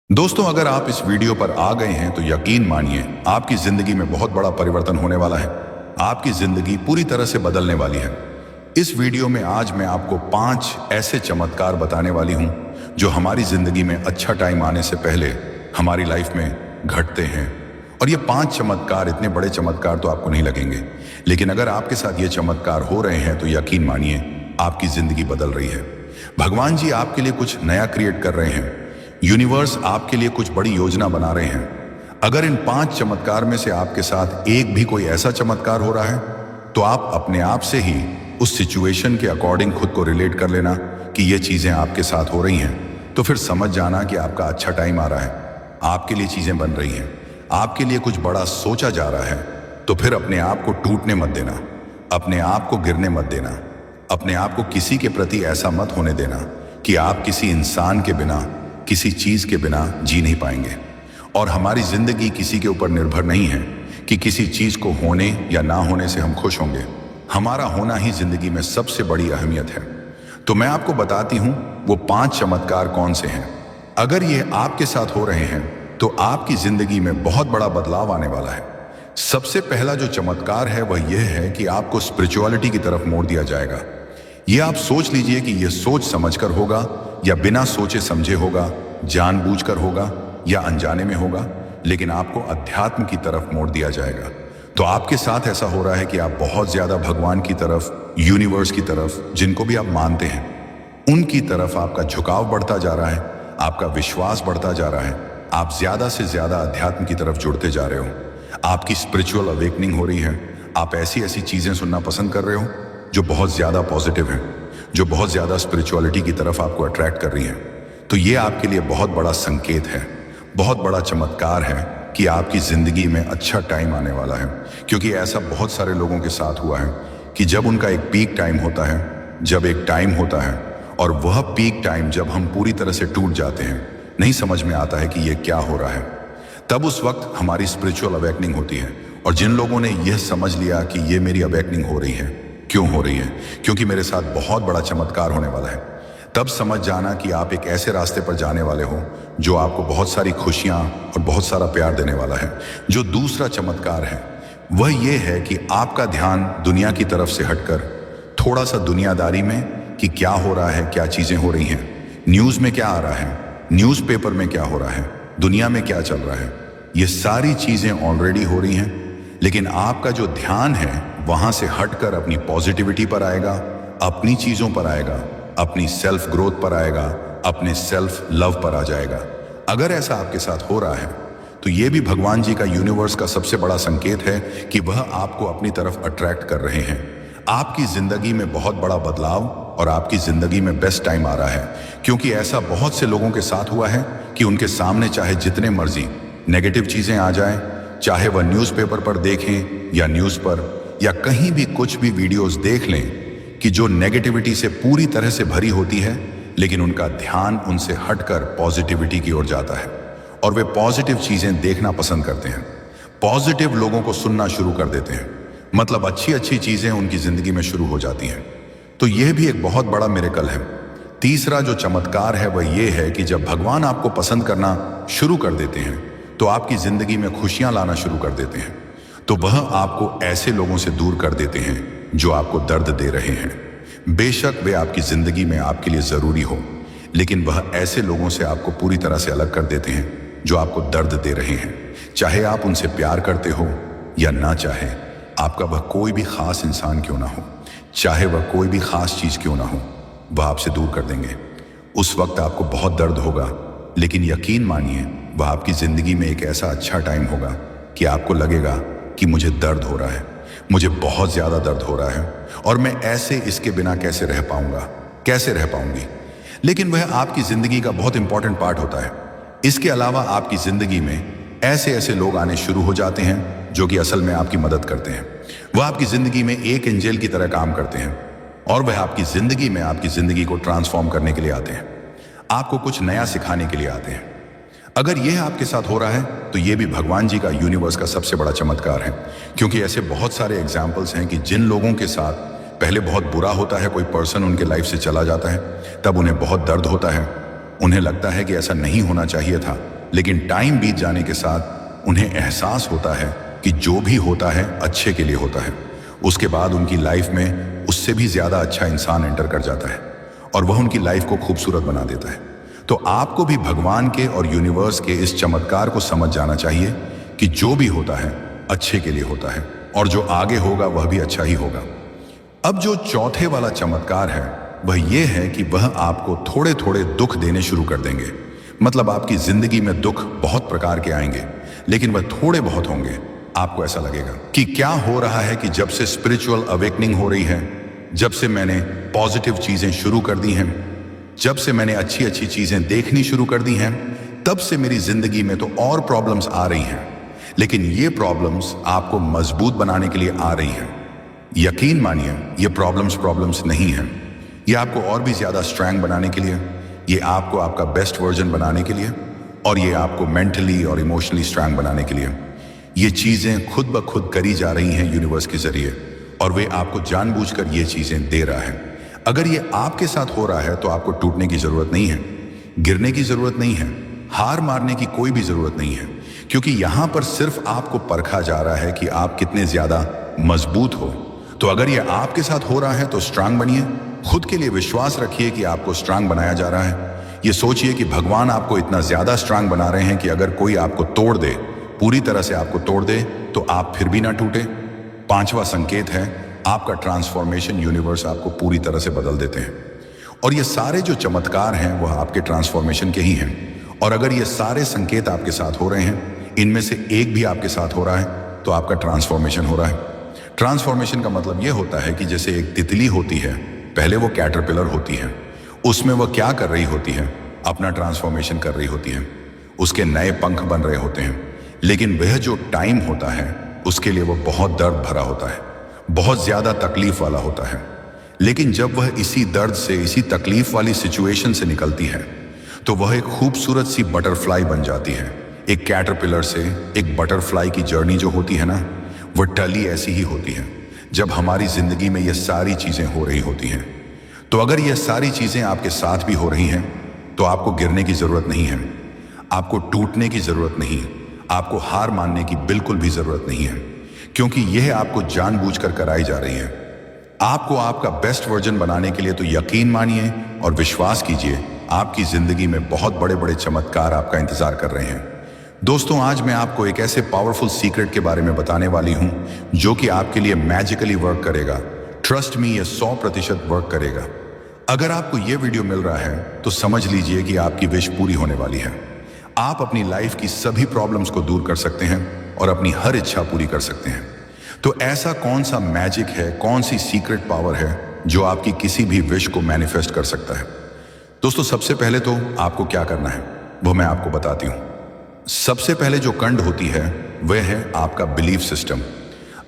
दोस्तों, अगर आप इस वीडियो पर आ गए हैं तो यकीन मानिए आपकी जिंदगी में बहुत बड़ा परिवर्तन होने वाला है। आपकी जिंदगी पूरी तरह से बदलने वाली है। इस वीडियो में आज मैं आपको 5 ऐसे चमत्कार बताने वाली हूं जो हमारी जिंदगी में अच्छा टाइम आने से पहले हमारी लाइफ में घटते हैं। और ये 5 चमत्कार इतने बड़े चमत्कार तो आपको नहीं लगेंगे, लेकिन अगर आपके साथ ये चमत्कार हो रहे हैं तो यकीन मानिए आपकी जिंदगी बदल रही है। भगवान जी आपके लिए कुछ नया क्रिएट कर रहे हैं। यूनिवर्स आपके लिए कुछ बड़ी योजना बना रहे हैं। अगर इन 5 चमत्कार में से आपके साथ एक भी कोई ऐसा चमत्कार हो रहा है तो आप अपने आप से ही उस सिचुएशन के अकॉर्डिंग खुद को रिलेट कर लेना कि ये चीजें आपके साथ हो रही हैं। तो फिर समझ जाना कि आपका अच्छा टाइम आ रहा है, आपके लिए चीजें बन रही हैं, आपके लिए कुछ बड़ा सोचा जा रहा है। तो फिर अपने आप को टूटने मत देना, अपने आप को गिरने मत देना, अपने आप को किसी के प्रति ऐसा मत होने देना कि आप किसी इंसान के बिना, किसी चीज के बिना जी नहीं पाएंगे। और हमारी जिंदगी किसी के ऊपर निर्भर नहीं है कि किसी चीज को होने या ना होने से हम खुश होंगे। हमारा होना ही जिंदगी में सबसे बड़ी अहमियत है। तो मैं आपको बताती हूं वो 5 चमत्कार कौन से हैं। अगर ये आपके साथ हो रहे हैं तो आपकी जिंदगी में बहुत बड़ा बदलाव आने वाला है। सबसे पहला जो चमत्कार है वह यह है कि आपको स्पिरिचुअलिटी की तरफ मोड़ दिया जाएगा। ये आप सोच लीजिए कि यह सोच समझकर होगा या बिना सोचे समझे होगा, जानबूझकर होगा या अनजाने में होगा, लेकिन आपको अध्यात्म की तरफ मोड़ दिया जाएगा। तो आपके साथ ऐसा हो रहा है कि आप बहुत ज्यादा भगवान की तरफ, यूनिवर्स की तरफ, जिनको भी आप मानते हैं उनकी तरफ आपका झुकाव बढ़ता जा रहा है, आपका विश्वास बढ़ता जा रहा है, आप ज्यादा से ज्यादा अध्यात्म की तरफ जुड़ते जा रहे हो। आपकी स्पिरिचुअल अवेकनिंग हो रही है। आप ऐसी ऐसी चीजें सुनना पसंद कर रहे हो जो बहुत ज्यादा पॉजिटिव हैं, जो बहुत ज्यादा स्पिरिचुअलिटी की तरफ आपको अट्रैक्ट कर रही हैं। तो ये आपके लिए बहुत बड़ा संकेत है, बहुत बड़ा चमत्कार है कि आपकी जिंदगी में अच्छा टाइम आने वाला है। क्योंकि ऐसा बहुत सारे लोगों के साथ हुआ है कि जब उनका एक पीक टाइम होता है, जब एक टाइम होता है और वह पीक टाइम जब हम पूरी तरह से टूट जाते हैं, नहीं समझ में आता है कि ये क्या हो रहा है, तब उस वक्त हमारी स्पिरिचुअल अवेकनिंग होती है। और जिन लोगों ने यह समझ लिया कि ये मेरी अवेकनिंग हो रही है, क्यों हो रही है, क्योंकि मेरे साथ बहुत बड़ा चमत्कार होने वाला है, तब समझ जाना कि आप एक ऐसे रास्ते पर जाने वाले हो जो आपको बहुत सारी खुशियां और बहुत सारा प्यार देने वाला है। जो दूसरा चमत्कार है वह यह है कि आपका ध्यान दुनिया की तरफ से हटकर थोड़ा सा दुनियादारी में कि क्या हो रहा है, क्या चीजें हो रही हैं, न्यूज में क्या आ रहा है, न्यूज़पेपर में क्या हो रहा है, दुनिया में क्या चल रहा है, ये सारी चीजें ऑलरेडी हो रही हैं। लेकिन आपका जो ध्यान है वहां से हटकर अपनी पॉजिटिविटी पर आएगा, अपनी चीजों पर आएगा, अपनी सेल्फ ग्रोथ पर आएगा, अपने सेल्फ लव पर आ जाएगा। अगर ऐसा आपके साथ हो रहा है तो यह भी भगवान जी का, यूनिवर्स का सबसे बड़ा संकेत है कि वह आपको अपनी तरफ अट्रैक्ट कर रहे हैं। आपकी जिंदगी में बहुत बड़ा बदलाव और आपकी जिंदगी में बेस्ट टाइम आ रहा है। क्योंकि ऐसा बहुत से लोगों के साथ हुआ है कि उनके सामने चाहे जितने मर्जी नेगेटिव चीजें आ जाएं, चाहे वह न्यूज़पेपर पर देखें या न्यूज़ पर या कहीं भी कुछ भी वीडियोस देख लें कि जो नेगेटिविटी से पूरी तरह से भरी होती है, लेकिन उनका ध्यान उनसे हटकर पॉजिटिविटी की ओर जाता है और वे पॉजिटिव चीजें देखना पसंद करते हैं, पॉजिटिव लोगों को सुनना शुरू कर देते हैं। मतलब अच्छी अच्छी चीजें उनकी जिंदगी में शुरू हो जाती हैं। तो यह भी एक बहुत बड़ा मिरेकल है। तीसरा जो चमत्कार है वह यह है कि जब भगवान आपको पसंद करना शुरू कर देते हैं तो आपकी जिंदगी में खुशियां लाना शुरू कर देते हैं। तो वह आपको ऐसे लोगों से दूर कर देते हैं जो आपको दर्द दे रहे हैं। बेशक वे आपकी जिंदगी में आपके लिए जरूरी हो, लेकिन वह ऐसे लोगों से आपको पूरी तरह से अलग कर देते हैं जो आपको दर्द दे रहे हैं। चाहे आप उनसे प्यार करते हो या ना चाहे, आपका वह कोई भी खास इंसान क्यों ना हो, चाहे वह कोई भी खास चीज क्यों ना हो, वह आपसे दूर कर देंगे। उस वक्त आपको बहुत दर्द होगा, लेकिन यकीन मानिए वह आपकी जिंदगी में एक ऐसा अच्छा टाइम होगा कि आपको लगेगा कि मुझे दर्द हो रहा है, मुझे बहुत ज्यादा दर्द हो रहा है और मैं ऐसे इसके बिना कैसे रह पाऊंगा, कैसे रह पाऊंगी। लेकिन वह आपकी जिंदगी का बहुत इंपॉर्टेंट पार्ट होता है। इसके अलावा आपकी जिंदगी में ऐसे ऐसे लोग आने शुरू हो जाते हैं जो कि असल में आपकी मदद करते हैं। वह आपकी जिंदगी में एक एंजल की तरह काम करते हैं और वह आपकी जिंदगी में आपकी जिंदगी को ट्रांसफॉर्म करने के लिए आते हैं, आपको कुछ नया सिखाने के लिए आते हैं। अगर यह आपके साथ हो रहा है तो यह भी भगवान जी का, यूनिवर्स का सबसे बड़ा चमत्कार है। क्योंकि ऐसे बहुत सारे एग्जाम्पल्स हैं कि जिन लोगों के साथ पहले बहुत बुरा होता है, कोई पर्सन उनके लाइफ से चला जाता है, तब उन्हें बहुत दर्द होता है, उन्हें लगता है कि ऐसा नहीं होना चाहिए था, लेकिन टाइम बीत जाने के साथ उन्हें एहसास होता है कि जो भी होता है अच्छे के लिए होता है। उसके बाद उनकी लाइफ में उससे भी ज्यादा अच्छा इंसान एंटर कर जाता है और वह उनकी लाइफ को खूबसूरत बना देता है। तो आपको भी भगवान के और यूनिवर्स के इस चमत्कार को समझ जाना चाहिए कि जो भी होता है अच्छे के लिए होता है और जो आगे होगा वह भी अच्छा ही होगा। अब जो चौथे वाला चमत्कार है वह यह है कि वह आपको थोड़े थोड़े दुख देने शुरू कर देंगे। मतलब आपकी जिंदगी में दुख बहुत प्रकार के आएंगे, लेकिन वह थोड़े बहुत होंगे। आपको ऐसा लगेगा कि क्या हो रहा है कि जब से स्पिरिचुअल अवेकनिंग हो रही है, जब से मैंने पॉजिटिव चीजें शुरू कर दी हैं, जब से मैंने अच्छी अच्छी चीजें देखनी शुरू कर दी हैं, तब से मेरी जिंदगी में तो और प्रॉब्लम्स आ रही हैं। लेकिन ये प्रॉब्लम्स आपको मजबूत बनाने के लिए आ रही हैं। यकीन मानिए, ये प्रॉब्लम्स नहीं हैं। ये आपको और भी ज्यादा स्ट्रांग बनाने के लिए, ये आपको आपका बेस्ट वर्जन बनाने के लिए, और ये आपको मेंटली और इमोशनली स्ट्रांग बनाने के लिए। ये चीजें खुद ब खुद करी जा रही हैं यूनिवर्स के जरिए, और वे आपको जानबूझकर ये चीजें दे रहा है। अगर ये आपके साथ हो रहा है तो आपको टूटने की जरूरत नहीं है, गिरने की जरूरत नहीं है, हार मारने की कोई भी जरूरत नहीं है, क्योंकि यहां पर सिर्फ आपको परखा जा रहा है कि आप कितने ज्यादा मजबूत हो। तो अगर ये आपके साथ हो रहा है तो स्ट्रांग बनिए, खुद के लिए विश्वास रखिए कि आपको स्ट्रांग बनाया जा रहा है। ये सोचिए कि भगवान आपको इतना ज्यादा स्ट्रांग बना रहे हैं कि अगर कोई आपको तोड़ दे, पूरी तरह से आपको तोड़ दे, तो आप फिर भी ना टूटे। पांचवा संकेत है आपका ट्रांसफॉर्मेशन। यूनिवर्स आपको पूरी तरह से बदल देते हैं, और ये सारे जो चमत्कार हैं वह आपके ट्रांसफॉर्मेशन के ही हैं। और अगर ये सारे संकेत आपके साथ हो रहे हैं, इनमें से एक भी आपके साथ हो रहा है, तो आपका ट्रांसफॉर्मेशन हो रहा है। ट्रांसफॉर्मेशन का मतलब यह होता है कि जैसे एक तितली होती है, पहले वो कैटरपिलर होती है, उसमें वह क्या कर रही होती है, अपना ट्रांसफॉर्मेशन कर रही होती है, उसके नए पंख बन रहे होते हैं। लेकिन वह जो टाइम होता है उसके लिए वह बहुत दर्द भरा होता है, बहुत ज्यादा तकलीफ वाला होता है। लेकिन जब वह इसी दर्द से, इसी तकलीफ वाली सिचुएशन से निकलती है, तो वह एक खूबसूरत सी बटरफ्लाई बन जाती है। एक कैटरपिलर से एक बटरफ्लाई की जर्नी जो होती है ना, वह टली ऐसी ही होती है जब हमारी जिंदगी में ये सारी चीजें हो रही होती हैं। तो अगर ये सारी चीजें आपके साथ भी हो रही हैं, तो आपको गिरने की जरूरत नहीं है, आपको टूटने की जरूरत नहीं, आपको हार मानने की बिल्कुल भी जरूरत नहीं है, क्योंकि यह आपको जानबूझकर कराई जा रही है। आपको आपका बेस्ट वर्जन बनाने के लिए तो यकीन मानिए और विश्वास कीजिए, आपकी जिंदगी में बहुत बड़े बड़े चमत्कार आपका इंतजार कर रहे हैं। दोस्तों, आज मैं आपको एक ऐसे पावरफुल सीक्रेट के बारे में बताने वाली हूं जो कि आपके लिए मैजिकली वर्क करेगा। ट्रस्ट मी, ये 100% वर्क करेगा। अगर आपको ये वीडियो मिल रहा है तो समझ लीजिए कि आपकी विश पूरी होने वाली है। आप अपनी लाइफ की सभी प्रॉब्लम्स को दूर कर सकते हैं और अपनी हर इच्छा पूरी कर सकते हैं। तो ऐसा कौन सा मैजिक है, कौन सी सीक्रेट पावर है जो आपकी किसी भी विश को मैनिफेस्ट कर सकता है? दोस्तों, सबसे पहले तो आपको क्या करना है वो मैं आपको बताती हूं। सबसे पहले जो कंड होती है वह है आपका बिलीफ सिस्टम।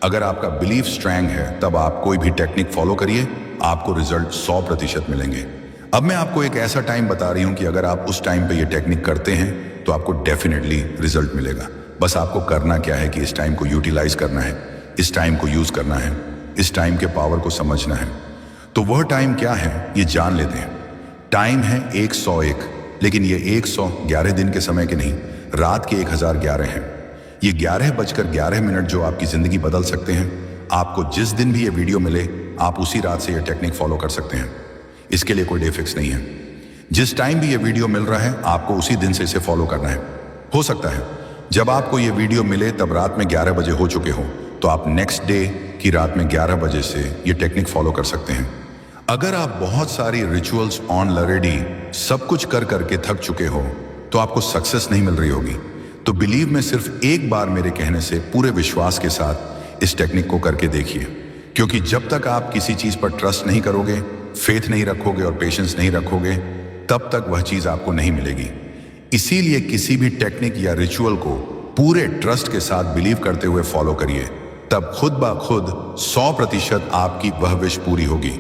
अगर आपका बिलीफ स्ट्रांग है तब आप कोई भी टेक्निक फॉलो करिए, आपको रिजल्ट 100% मिलेंगे। अब मैं आपको एक ऐसा टाइम बता रही हूं कि अगर आप उस टाइम पे ये टेक्निक करते हैं तो आपको डेफिनेटली रिजल्ट मिलेगा। बस आपको करना क्या है कि इस टाइम को यूटिलाइज करना है, इस टाइम को यूज करना है, इस टाइम के पावर को समझना है। तो वह टाइम क्या है ये जान लेते हैं। टाइम है 101, लेकिन ये 111 दिन के समय के नहीं, रात के 1011 हैं। ये 11:11 जो आपकी जिंदगी बदल सकते हैं। आपको जिस दिन भी ये वीडियो मिले, आप उसी रात से ये टेक्निक फॉलो कर सकते हैं। इसके लिए कोई डे फिक्स नहीं है। जिस टाइम भी ये वीडियो मिल रहा है आपको उसी दिन से इसे फॉलो करना है। हो सकता है जब आपको ये वीडियो मिले तब रात में 11 बजे हो चुके हो, तो आप नेक्स्ट डे की रात में 11 बजे से ये टेक्निक फॉलो कर सकते हैं। अगर आप बहुत सारी रिचुअल्स ऑलरेडी सब कुछ कर करके थक चुके हो तो आपको सक्सेस नहीं मिल रही होगी, तो बिलीव में सिर्फ एक बार मेरे कहने से पूरे विश्वास के साथ इस टेक्निक को करके देखिए। क्योंकि जब तक आप किसी चीज पर ट्रस्ट नहीं करोगे, फेथ नहीं रखोगे और पेशेंस नहीं रखोगे, तब तक वह चीज आपको नहीं मिलेगी। इसीलिए किसी भी टेक्निक या रिचुअल को पूरे ट्रस्ट के साथ बिलीव करते हुए फॉलो करिए, तब खुद ब खुद 100% आपकी वह विश पूरी होगी।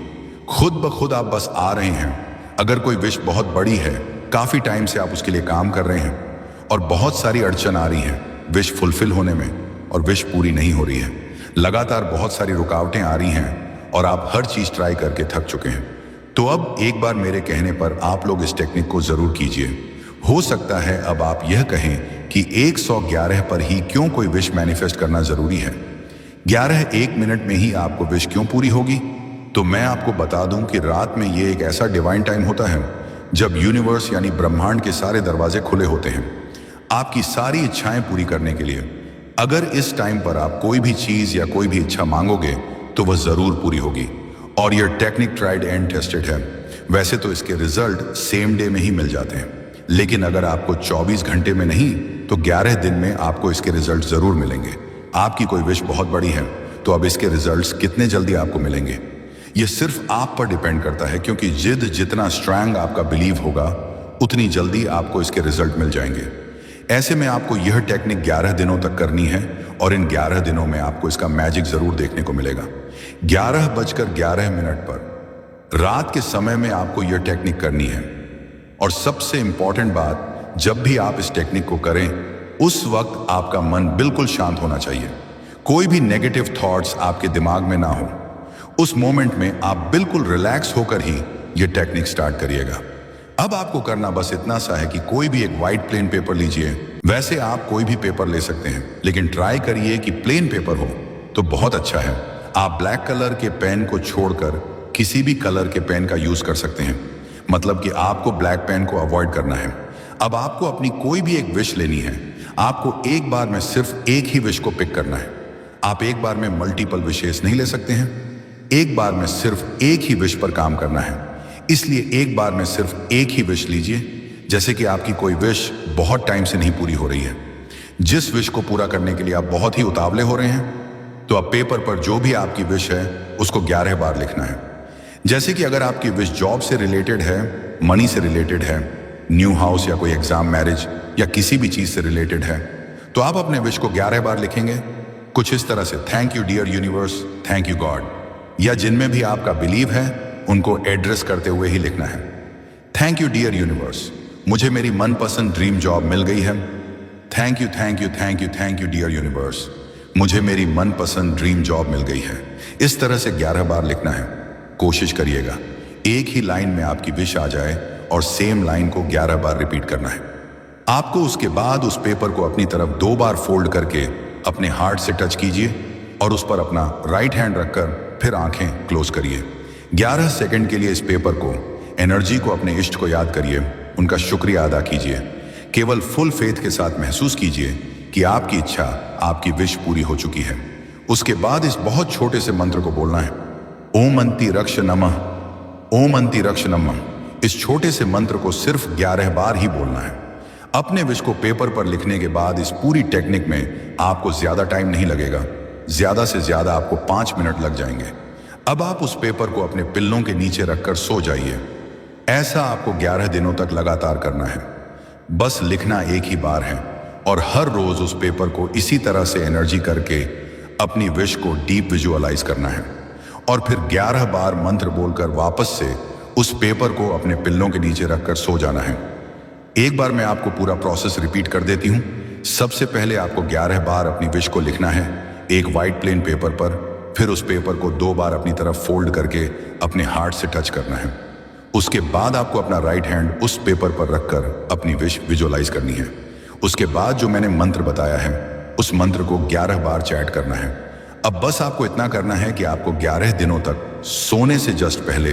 खुद ब खुद आप बस आ रहे हैं। अगर कोई विश बहुत बड़ी है, काफी टाइम से आप उसके लिए काम कर रहे हैं और बहुत सारी अड़चन आ रही हैं विश फुलफिल होने में, और विश पूरी नहीं हो रही है, लगातार बहुत सारी रुकावटें आ रही हैं और आप हर चीज ट्राई करके थक चुके हैं, तो अब एक बार मेरे कहने पर आप लोग इस टेक्निक को जरूर कीजिए। हो सकता है अब आप यह कहें कि 111 पर ही क्यों कोई विश मैनिफेस्ट करना जरूरी है। 1 मिनट में ही आपको विश क्यों पूरी होगी? तो मैं आपको बता दूं कि रात में ये एक ऐसा डिवाइन टाइम होता है जब यूनिवर्स यानी ब्रह्मांड के सारे दरवाजे खुले होते हैं आपकी सारी इच्छाएं पूरी करने के लिए। अगर इस टाइम पर आप कोई भी चीज या कोई भी इच्छा मांगोगे तो वह जरूर पूरी होगी। और यह टेक्निक ट्राइड एंड टेस्टेड है। वैसे तो इसके रिजल्ट सेम डे में ही मिल जाते हैं, लेकिन अगर आपको 24 घंटे में नहीं तो 11 दिन में आपको इसके रिजल्ट जरूर मिलेंगे। आपकी कोई विश बहुत बड़ी है तो अब इसके रिजल्ट्स कितने जल्दी आपको मिलेंगे यह सिर्फ आप पर डिपेंड करता है, क्योंकि जिद जितना स्ट्रांग आपका बिलीव होगा उतनी जल्दी आपको इसके रिजल्ट मिल जाएंगे। ऐसे में आपको यह टेक्निक 11 दिनों तक करनी है और इन 11 दिनों में आपको इसका मैजिक जरूर देखने को मिलेगा। 11:11 पर रात के समय में आपको यह टेक्निक करनी है। और सबसे इंपॉर्टेंट बात, जब भी आप इस टेक्निक को करें उस वक्त आपका मन बिल्कुल शांत होना चाहिए। कोई भी नेगेटिव थॉट्स आपके दिमाग में ना हो। उस मोमेंट में आप बिल्कुल रिलैक्स होकर ही यह टेक्निक स्टार्ट करिएगा। अब आपको करना बस इतना सा है कि कोई भी एक व्हाइट प्लेन पेपर लीजिए। वैसे आप कोई भी पेपर ले सकते हैं, लेकिन ट्राई करिए कि प्लेन पेपर हो तो बहुत अच्छा है। आप ब्लैक कलर के पेन को छोड़कर किसी भी कलर के पेन का यूज कर सकते हैं, मतलब कि आपको ब्लैक पेन को अवॉइड करना है। अब आपको अपनी कोई भी एक विश लेनी है। आपको एक बार में सिर्फ एक ही विश को पिक करना है। आप एक बार में मल्टीपल विशेस नहीं ले सकते हैं। एक बार में सिर्फ एक ही विश पर काम करना है, इसलिए एक बार में सिर्फ एक ही विश लीजिए। जैसे कि आपकी कोई विश बहुत टाइम से नहीं पूरी हो रही है, जिस विश को पूरा करने के लिए आप बहुत ही उतावले हो रहे हैं, तो अब पेपर पर जो भी आपकी विश है उसको 11 बार लिखना है। जैसे कि अगर आपकी विश जॉब से रिलेटेड है, मनी से रिलेटेड है, न्यू हाउस या कोई एग्जाम, मैरिज या किसी भी चीज से रिलेटेड है, तो आप अपने विश को 11 बार लिखेंगे कुछ इस तरह से: thank you dear universe, thank you god. या जिनमें भी आपका बिलीव है उनको एड्रेस करते हुए ही लिखना है। थैंक यू डियर यूनिवर्स, मुझे मेरी मनपसंद ड्रीम जॉब मिल गई है। Thank you thank you thank you thank you dear universe, मुझे मेरी मनपसंद ड्रीम जॉब मिल गई है। इस तरह से 11 बार लिखना है। कोशिश करिएगा एक ही लाइन में आपकी विश आ जाए और सेम लाइन को 11 बार रिपीट करना है। आपको उसके बाद उस पेपर को अपनी तरफ 2 बार फोल्ड करके अपने हार्ट से टच कीजिए और उस पर अपना राइट हैंड रखकर फिर आंखें क्लोज करिए। 11 सेकंड के लिए इस पेपर को, एनर्जी को, अपने इष्ट को याद करिए, उनका शुक्रिया अदा कीजिए। केवल फुल फेथ के साथ महसूस कीजिए कि आपकी इच्छा, आपकी विश पूरी हो चुकी है। उसके बाद इस बहुत छोटे से मंत्र को बोलना है: ओम अंति रक्ष नमः, ओम अंति रक्ष नमः। इस छोटे से मंत्र को सिर्फ 11 बार ही बोलना है। अपने विश को पेपर पर लिखने के बाद इस पूरी टेक्निक में आपको ज्यादा टाइम नहीं लगेगा। ज्यादा से ज्यादा आपको 5 मिनट लग जाएंगे। अब आप उस पेपर को अपने पिल्लों के नीचे रखकर सो जाइए। ऐसा आपको 11 दिनों तक लगातार करना है। बस लिखना एक ही बार है और हर रोज उस पेपर को इसी तरह से एनर्जी करके अपनी विश को डीप विजुअलाइज करना है और फिर 11 बार मंत्र बोलकर वापस से उस पेपर को अपने पिल्लों के नीचे रखकर सो जाना है। एक बार मैं आपको पूरा प्रोसेस रिपीट कर देती हूं। सबसे पहले आपको 11 बार अपनी विश को लिखना है एक व्हाइट प्लेन पेपर पर। फिर उस पेपर को 2 बार अपनी तरफ फोल्ड करके अपने हार्ट से टच करना है। उसके बाद आपको अपना राइट हैंड उस पेपर पर रखकर अपनी विश विजुअलाइज करनी है। उसके बाद जो मैंने मंत्र बताया है उस मंत्र को 11 बार चैट करना है। अब बस आपको इतना करना है कि आपको 11 दिनों तक सोने से जस्ट पहले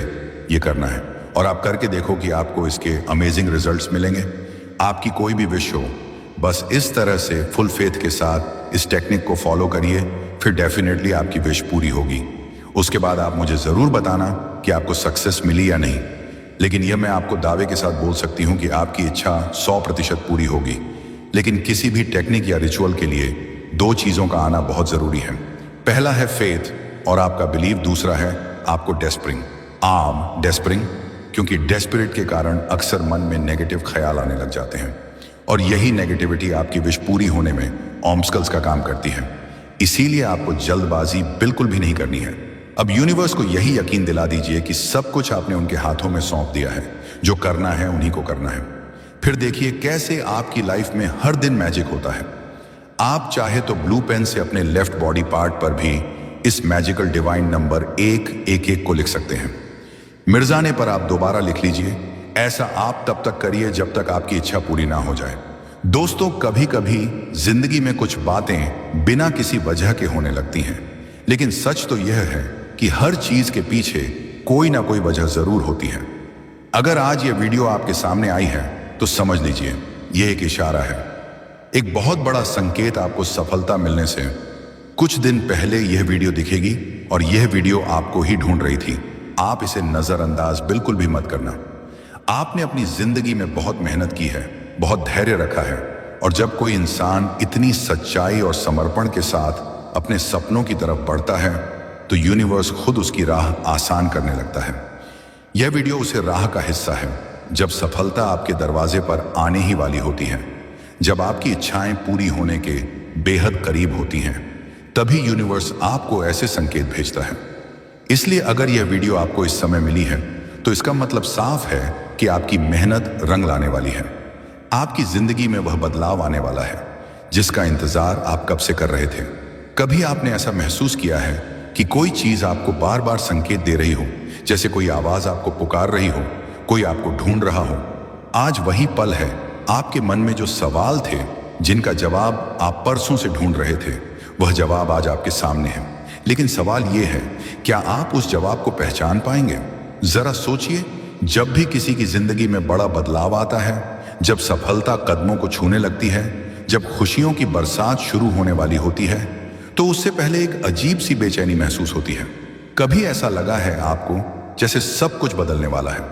ये करना है और आप करके देखो कि आपको इसके अमेजिंग रिजल्ट्स मिलेंगे। आपकी कोई भी विश हो, बस इस तरह से फुल फेथ के साथ इस टेक्निक को फॉलो करिए, फिर डेफिनेटली आपकी विश पूरी होगी। उसके बाद आप मुझे जरूर बताना कि आपको सक्सेस मिली या नहीं। लेकिन यह मैं आपको दावे के साथ बोल सकती हूं कि आपकी इच्छा 100% पूरी होगी। लेकिन किसी भी टेक्निक या रिचुअल के लिए 2 चीजों का आना बहुत जरूरी है। पहला है फेथ और आपका बिलीव, दूसरा है आपको डेस्परिंग। डेस्परिंग क्योंकि डेस्परेट के कारण अक्सर मन में नेगेटिव ख्याल आने लग जाते हैं और यही नेगेटिविटी आपकी विश पूरी होने में ऑब्स्टकल्स का काम करती है। इसीलिए आपको जल्दबाजी बिल्कुल भी नहीं करनी है। अब यूनिवर्स को यही यकीन दिला दीजिए कि सब कुछ आपने उनके हाथों में सौंप दिया है। जो करना है उन्हीं को करना है। फिर देखिए कैसे आपकी लाइफ में हर दिन मैजिक होता है। आप चाहे तो ब्लू पेन से अपने लेफ्ट बॉडी पार्ट पर भी इस मैजिकल डिवाइन नंबर 111 को लिख सकते हैं। मिर्जाने पर आप दोबारा लिख लीजिए ऐसा आप तब तक करिए जब तक आपकी इच्छा पूरी ना हो जाए। दोस्तों, कभी कभी जिंदगी में कुछ बातें बिना किसी वजह के होने लगती हैं, लेकिन सच तो यह है कि हर चीज के पीछे कोई ना कोई वजह जरूर होती है। अगर आज यह वीडियो आपके सामने आई है तो समझ लीजिए यह एक इशारा है, एक बहुत बड़ा संकेत। आपको सफलता मिलने से कुछ दिन पहले यह वीडियो दिखेगी और यह वीडियो आपको ही ढूंढ रही थी। आप इसे नजरअंदाज बिल्कुल भी मत करना। आपने अपनी जिंदगी में बहुत मेहनत की है, बहुत धैर्य रखा है, और जब कोई इंसान इतनी सच्चाई और समर्पण के साथ अपने सपनों की तरफ बढ़ता है तो यूनिवर्स खुद उसकी राह आसान करने लगता है। यह वीडियो उसे राह का हिस्सा है जब सफलता आपके दरवाजे पर आने ही वाली होती है, जब आपकी इच्छाएं पूरी होने के बेहद करीब होती हैं, तभी यूनिवर्स आपको ऐसे संकेत भेजता है। इसलिए अगर यह वीडियो आपको इस समय मिली है तो इसका मतलब साफ है कि आपकी मेहनत रंग लाने वाली है। आपकी जिंदगी में वह बदलाव आने वाला है जिसका इंतजार आप कब से कर रहे थे। कभी आपने ऐसा महसूस किया है कि कोई चीज आपको बार बार संकेत दे रही हो, जैसे कोई आवाज आपको पुकार रही हो, कोई आपको ढूंढ रहा हो? आज वही पल है। आपके मन में जो सवाल थे, जिनका जवाब आप परसों से ढूंढ रहे थे, वह जवाब आज आपके सामने है। लेकिन सवाल यह है, क्या आप उस जवाब को पहचान पाएंगे? जरा सोचिए, जब भी किसी की जिंदगी में बड़ा बदलाव आता है, जब सफलता कदमों को छूने लगती है, जब खुशियों की बरसात शुरू होने वाली होती है, तो उससे पहले एक अजीब सी बेचैनी महसूस होती है। कभी ऐसा लगा है आपको जैसे सब कुछ बदलने वाला है,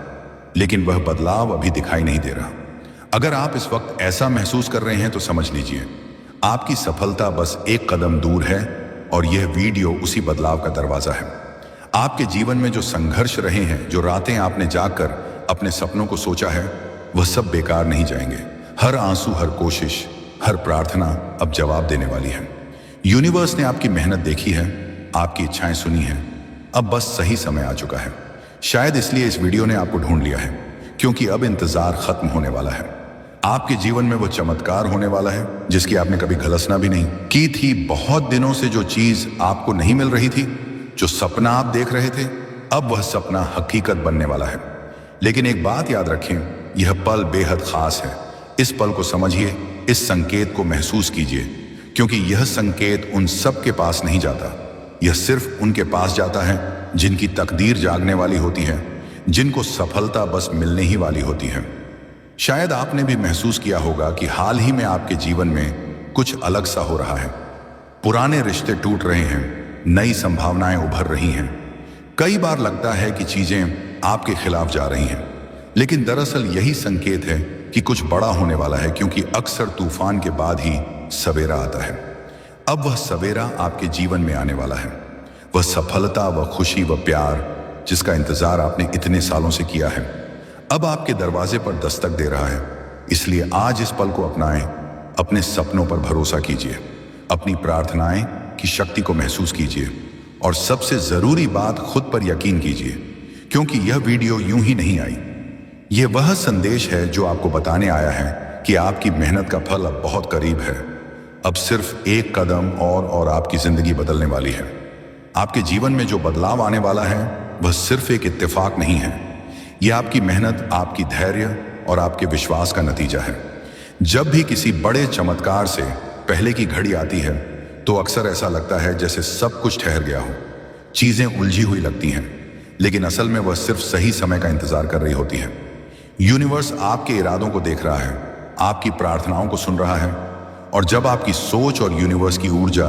लेकिन वह बदलाव अभी दिखाई नहीं दे रहा? अगर आप इस वक्त ऐसा महसूस कर रहे हैं तो समझ लीजिए आपकी सफलता बस एक कदम दूर है और यह वीडियो उसी बदलाव का दरवाजा है। आपके जीवन में जो संघर्ष रहे हैं, जो रातें आपने जागकर अपने सपनों को सोचा है, वह सब बेकार नहीं जाएंगे। हर आंसू, हर कोशिश, हर प्रार्थना अब जवाब देने वाली है। यूनिवर्स ने आपकी मेहनत देखी है, आपकी इच्छाएं सुनी हैं, अब बस सही समय आ चुका है। शायद इसलिए इस वीडियो ने आपको ढूंढ लिया है, क्योंकि अब इंतजार खत्म होने वाला है। आपके जीवन में वो चमत्कार होने वाला है जिसकी आपने कभी घलसना भी नहीं की थी। बहुत दिनों से जो चीज आपको नहीं मिल रही थी, जो सपना आप देख रहे थे, अब वह सपना हकीकत बनने वाला है। लेकिन एक बात याद रखें, यह पल बेहद खास है। इस पल को समझिए, इस संकेत को महसूस कीजिए, क्योंकि यह संकेत उन सब के पास नहीं जाता। यह सिर्फ उनके पास जाता है जिनकी तकदीर जागने वाली होती है, जिनको सफलता बस मिलने ही वाली होती है। शायद आपने भी महसूस किया होगा कि हाल ही में आपके जीवन में कुछ अलग सा हो रहा है। पुराने रिश्ते टूट रहे हैं, नई संभावनाएं उभर रही हैं। कई बार लगता है कि चीजें आपके खिलाफ जा रही हैं, लेकिन दरअसल यही संकेत है कि कुछ बड़ा होने वाला है, क्योंकि अक्सर तूफान के बाद ही सवेरा आता है। अब वह सवेरा आपके जीवन में आने वाला है, वह सफलता, वह खुशी, वह प्यार जिसका इंतजार आपने इतने सालों से किया है, अब आपके दरवाजे पर दस्तक दे रहा है। इसलिए आज इस पल को अपनाएं, अपने सपनों पर भरोसा कीजिए, अपनी प्रार्थनाएं की शक्ति को महसूस कीजिए, और सबसे जरूरी बात, खुद पर यकीन कीजिए, क्योंकि यह वीडियो यूं ही नहीं आई। यह वह संदेश है जो आपको बताने आया है कि आपकी मेहनत का फल अब बहुत करीब है। अब सिर्फ एक कदम और आपकी जिंदगी बदलने वाली है। आपके जीवन में जो बदलाव आने वाला है वह सिर्फ एक इत्तेफाक नहीं है। यह आपकी मेहनत, आपकी धैर्य और आपके विश्वास का नतीजा है। जब भी किसी बड़े चमत्कार से पहले की घड़ी आती है तो अक्सर ऐसा लगता है जैसे सब कुछ ठहर गया हो, चीजें उलझी हुई लगती हैं, लेकिन असल में वह सिर्फ सही समय का इंतजार कर रही होती है। यूनिवर्स आपके इरादों को देख रहा है, आपकी प्रार्थनाओं को सुन रहा है, और जब आपकी सोच और यूनिवर्स की ऊर्जा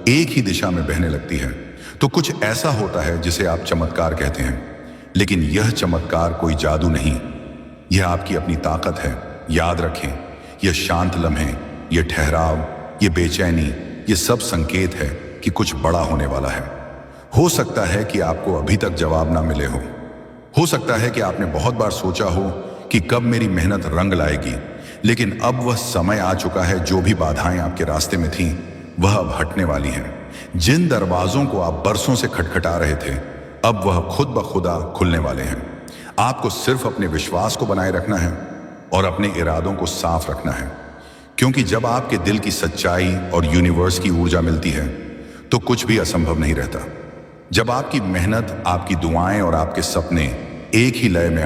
एक ही दिशा में बहने लगती है तो कुछ ऐसा होता है जिसे आप चमत्कार कहते हैं। लेकिन यह चमत्कार कोई जादू नहीं, यह आपकी अपनी ताकत है। याद रखें, यह शांत लम्हे, यह ठहराव, यह बेचैनी, यह सब संकेत है कि कुछ बड़ा होने वाला है। हो सकता है कि आपको अभी तक जवाब ना मिले हो सकता है कि आपने बहुत बार सोचा हो कि कब मेरी मेहनत रंग लाएगी, लेकिन अब वह समय आ चुका है। जो भी बाधाएं आपके रास्ते में थीं, वह अब हटने वाली हैं। जिन दरवाजों को आप बरसों से खटखटा रहे थे, अब वह खुद ब खुदा खुलने वाले हैं। आपको सिर्फ अपने विश्वास को बनाए रखना है और अपने इरादों को साफ रखना है, क्योंकि जब आपके दिल की सच्चाई और यूनिवर्स की ऊर्जा मिलती है तो कुछ भी असंभव नहीं रहता। जब आपकी मेहनत, आपकी दुआएं और आपके सपने एक ही लय में